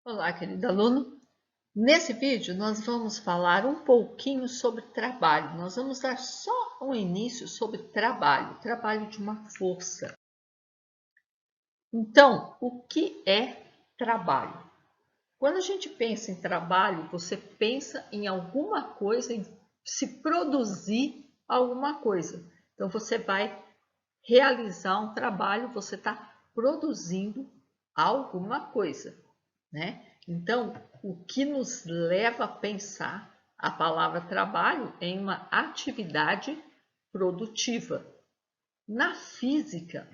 Olá, querido aluno. Nesse vídeo, nós vamos falar um pouquinho sobre trabalho. Nós vamos dar só um início sobre trabalho de uma força. Então, o que é trabalho? Quando a gente pensa em trabalho, você pensa em alguma coisa, em se produzir alguma coisa. Então, você vai realizar um trabalho, você está produzindo alguma coisa, né? Então, o que nos leva a pensar a palavra trabalho em uma atividade produtiva. Na física,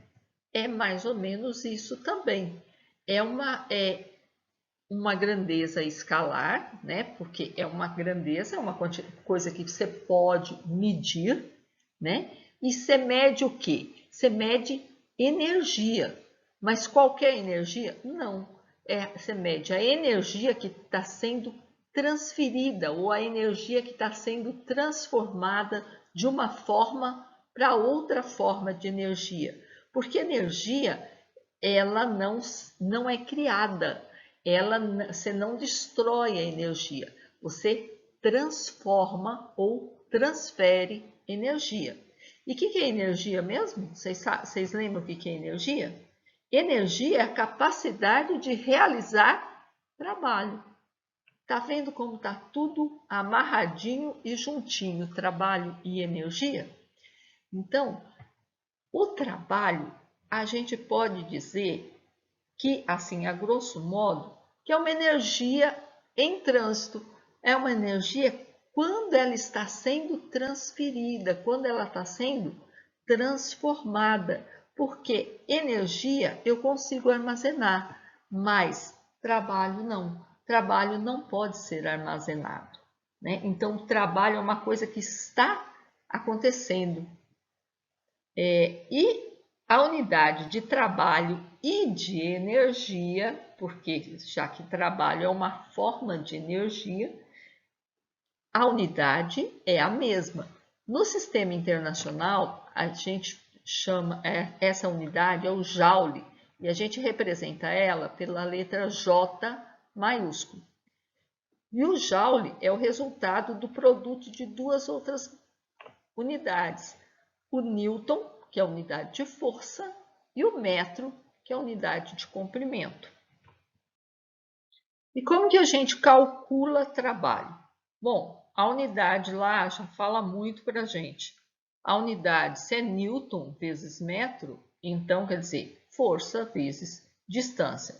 é mais ou menos isso também. É uma grandeza escalar, né? Porque é uma grandeza, é uma coisa que você pode medir, né? E você mede o quê? Você mede energia. Mas qualquer energia? Não. Você mede a energia que está sendo transferida ou a energia que está sendo transformada de uma forma para outra forma de energia. Porque energia, ela não é criada, você não destrói a energia, você transforma ou transfere energia. E o que é energia mesmo? Vocês lembram o que é energia? Energia é a capacidade de realizar trabalho. Tá vendo como tá tudo amarradinho e juntinho, trabalho e energia? Então, o trabalho, a gente pode dizer que, assim, a grosso modo, que é uma energia em trânsito, é uma energia quando ela está sendo transferida, quando ela está sendo transformada, porque energia eu consigo armazenar, mas trabalho não. Trabalho não pode ser armazenado, né? Então, o trabalho é uma coisa que está acontecendo. E a unidade de trabalho e de energia, porque já que trabalho é uma forma de energia, a unidade é a mesma. No sistema internacional, a gente chama essa unidade é o Joule, e a gente representa ela pela letra J maiúsculo. E o Joule é o resultado do produto de duas outras unidades, o Newton, que é a unidade de força, e o metro, que é a unidade de comprimento. E como que a gente calcula trabalho? Bom, a unidade lá já fala muito para a gente. A unidade, se é Newton vezes metro, então quer dizer força vezes distância.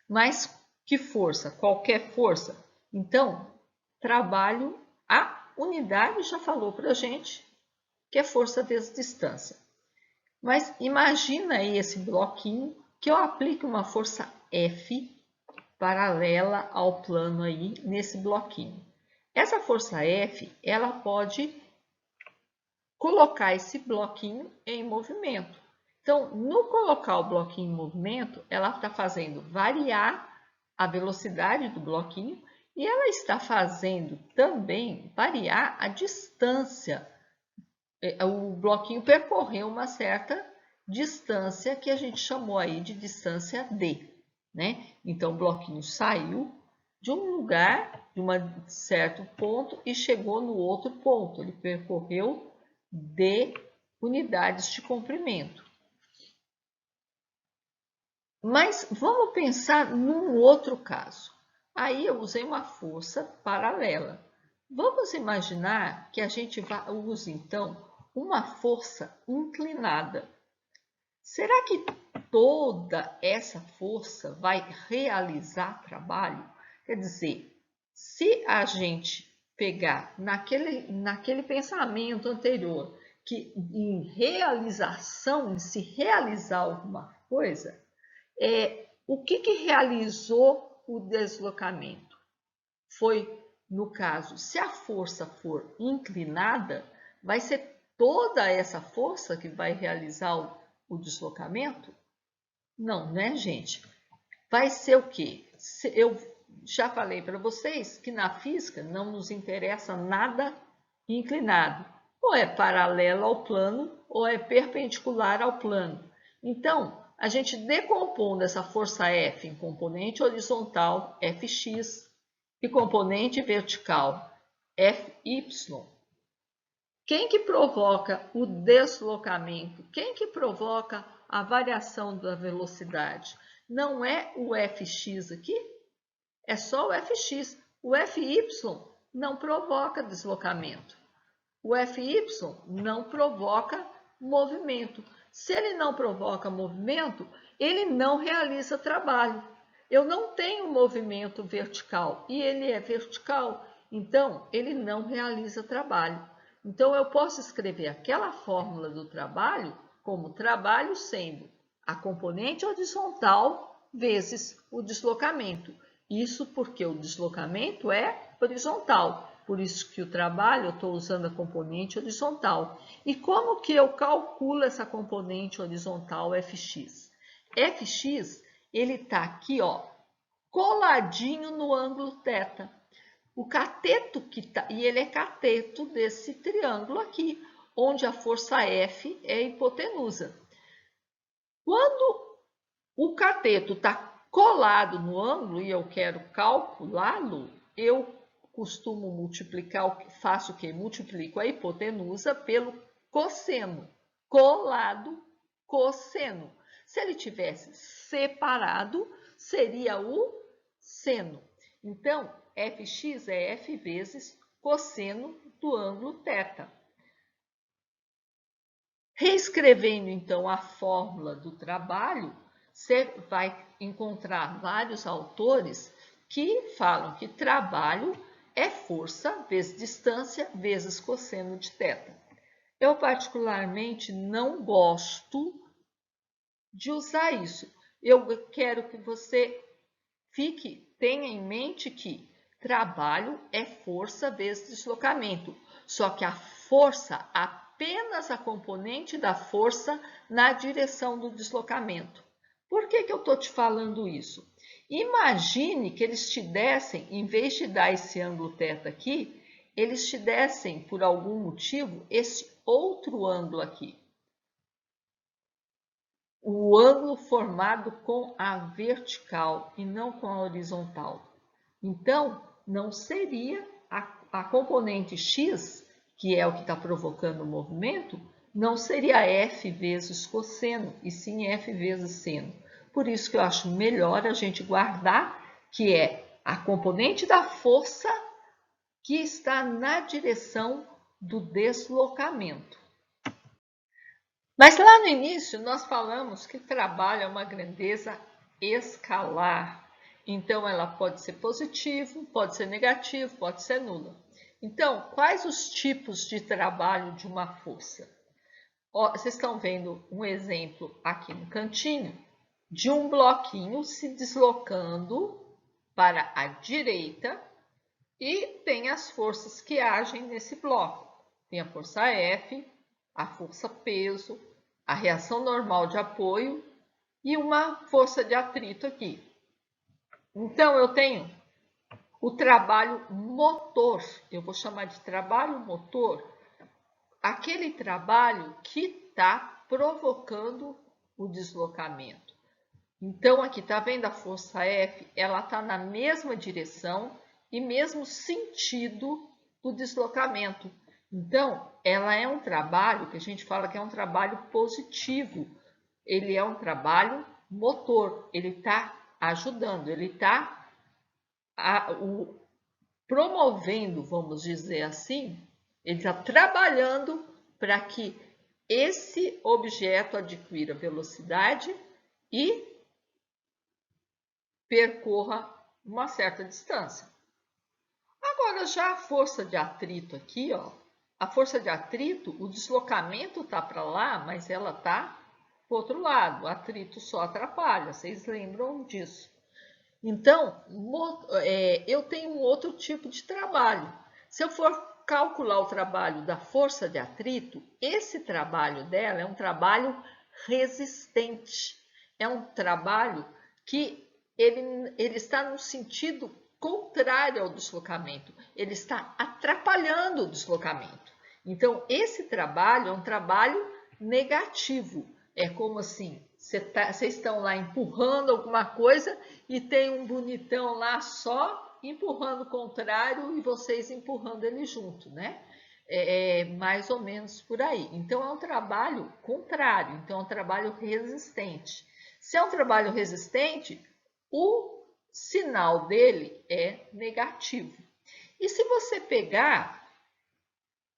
Mas que força? Qualquer força. Então, trabalho, a unidade já falou para a gente que é força vezes distância. Mas imagina aí esse bloquinho que eu aplique uma força F paralela ao plano aí nesse bloquinho. Essa força F, ela pode colocar esse bloquinho em movimento. Então, no colocar o bloquinho em movimento, ela está fazendo variar a velocidade do bloquinho e ela está fazendo também variar a distância. O bloquinho percorreu uma certa distância que a gente chamou aí de distância D, né? Então, o bloquinho saiu de um lugar, de um certo ponto e chegou no outro ponto. Ele percorreu D unidades de comprimento. Mas vamos pensar num outro caso. Aí eu usei uma força paralela. Vamos imaginar que a gente use então uma força inclinada. Será que toda essa força vai realizar trabalho? Quer dizer, se a gente pegar naquele pensamento anterior, que em realização, em se realizar alguma coisa, o que realizou o deslocamento? Foi, no caso, se a força for inclinada, vai ser toda essa força que vai realizar o deslocamento? Não, né, gente? Vai ser o quê? Eu já falei para vocês que na física não nos interessa nada inclinado. Ou é paralelo ao plano, ou é perpendicular ao plano. Então, a gente decompondo essa força F em componente horizontal, Fx, e componente vertical, Fy. Quem que provoca o deslocamento? Quem que provoca a variação da velocidade? Não é o Fx aqui? É só o Fx. O Fy não provoca deslocamento. O Fy não provoca movimento. Se ele não provoca movimento, ele não realiza trabalho. Eu não tenho movimento vertical e ele é vertical, então ele não realiza trabalho. Então eu posso escrever aquela fórmula do trabalho como trabalho sendo a componente horizontal vezes o deslocamento. Isso porque o deslocamento é horizontal. Por isso que o trabalho, eu estou usando a componente horizontal. E como que eu calculo essa componente horizontal Fx? Fx, ele está aqui, ó, coladinho no ângulo θ. O cateto que tá, e ele é cateto desse triângulo aqui, onde a força F é a hipotenusa. Quando o cateto está colado no ângulo e eu quero calculá-lo, eu costumo multiplicar, faço o quê? Multiplico a hipotenusa pelo cosseno. Colado, cosseno. Se ele tivesse separado, seria o seno. Então, Fx é F vezes cosseno do ângulo θ. Reescrevendo, então, a fórmula do trabalho, você vai encontrar vários autores que falam que trabalho é força vezes distância vezes cosseno de θ. Eu, particularmente, não gosto de usar isso. Eu quero que você tenha em mente que trabalho é força vezes deslocamento, só que a força, apenas a componente da força na direção do deslocamento. Por que eu estou te falando isso? Imagine que eles te dessem, em vez de dar esse ângulo θ aqui, eles te dessem, por algum motivo, esse outro ângulo aqui. O ângulo formado com a vertical e não com a horizontal. Então, não seria a componente x, que é o que está provocando o movimento, não seria F vezes cosseno, e sim F vezes seno. Por isso que eu acho melhor a gente guardar que é a componente da força que está na direção do deslocamento. Mas lá no início nós falamos que trabalho é uma grandeza escalar. Então ela pode ser positivo, pode ser negativo, pode ser nula. Então, quais os tipos de trabalho de uma força? Ó, vocês estão vendo um exemplo aqui no cantinho de um bloquinho se deslocando para a direita e tem as forças que agem nesse bloco. Tem a força F, a força peso, a reação normal de apoio e uma força de atrito aqui. Então, eu tenho o trabalho motor, eu vou chamar de trabalho motor, aquele trabalho que está provocando o deslocamento. Então, aqui, tá vendo a força F? Ela está na mesma direção e mesmo sentido do deslocamento. Então, ela é um trabalho que a gente fala que é um trabalho positivo. Ele é um trabalho motor, ele está ajudando, ele está promovendo, vamos dizer assim, ele está trabalhando para que esse objeto adquira velocidade e percorra uma certa distância. Agora, já a força de atrito aqui, ó, a força de atrito, o deslocamento está para lá, mas ela está para o outro lado. O atrito só atrapalha, vocês lembram disso. Então, eu tenho um outro tipo de trabalho. Se eu for calcular o trabalho da força de atrito, esse trabalho dela é um trabalho resistente. É um trabalho que ele está no sentido contrário ao deslocamento. Ele está atrapalhando o deslocamento. Então, esse trabalho é um trabalho negativo. É como assim, Vocês estão lá empurrando alguma coisa e tem um bonitão lá só empurrando o contrário e vocês empurrando ele junto, né? É mais ou menos por aí. Então, é um trabalho contrário, então é um trabalho resistente. Se é um trabalho resistente, o sinal dele é negativo. E se você pegar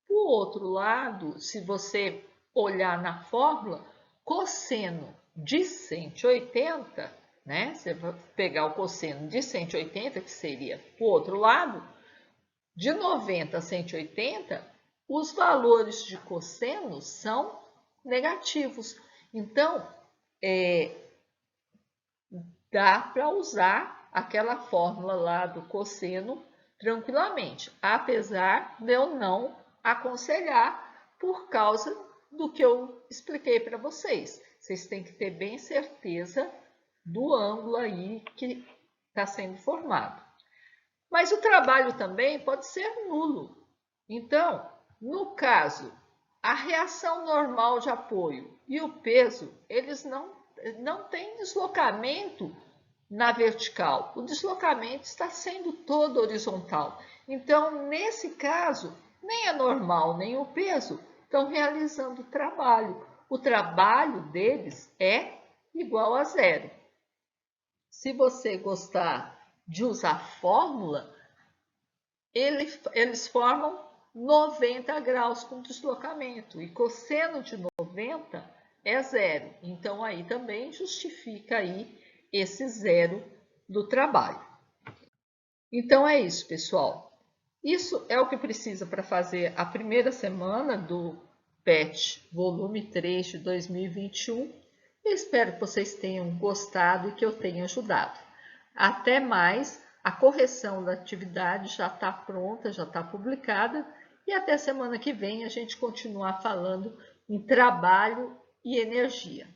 o outro lado, se você olhar na fórmula, cosseno de 180, né? Você vai pegar o cosseno de 180, que seria o outro lado, de 90 a 180, os valores de cosseno são negativos. Então, dá para usar aquela fórmula lá do cosseno tranquilamente, apesar de eu não aconselhar por causa do que eu expliquei para vocês. Vocês têm que ter bem certeza do ângulo aí que está sendo formado. Mas o trabalho também pode ser nulo. Então, no caso, a reação normal de apoio e o peso, eles não têm deslocamento na vertical. O deslocamento está sendo todo horizontal. Então, nesse caso, nem a normal nem o peso estão realizando o trabalho. O trabalho deles é igual a zero. Se você gostar de usar fórmula, eles formam 90 graus com deslocamento e cosseno de 90 é zero. Então, aí também justifica aí esse zero do trabalho. Então, é isso, pessoal. Isso é o que precisa para fazer a primeira semana do PET volume 3 de 2021. Eu espero que vocês tenham gostado e que eu tenha ajudado. Até mais, a correção da atividade já está pronta, já está publicada e até semana que vem a gente continuar falando em trabalho e energia.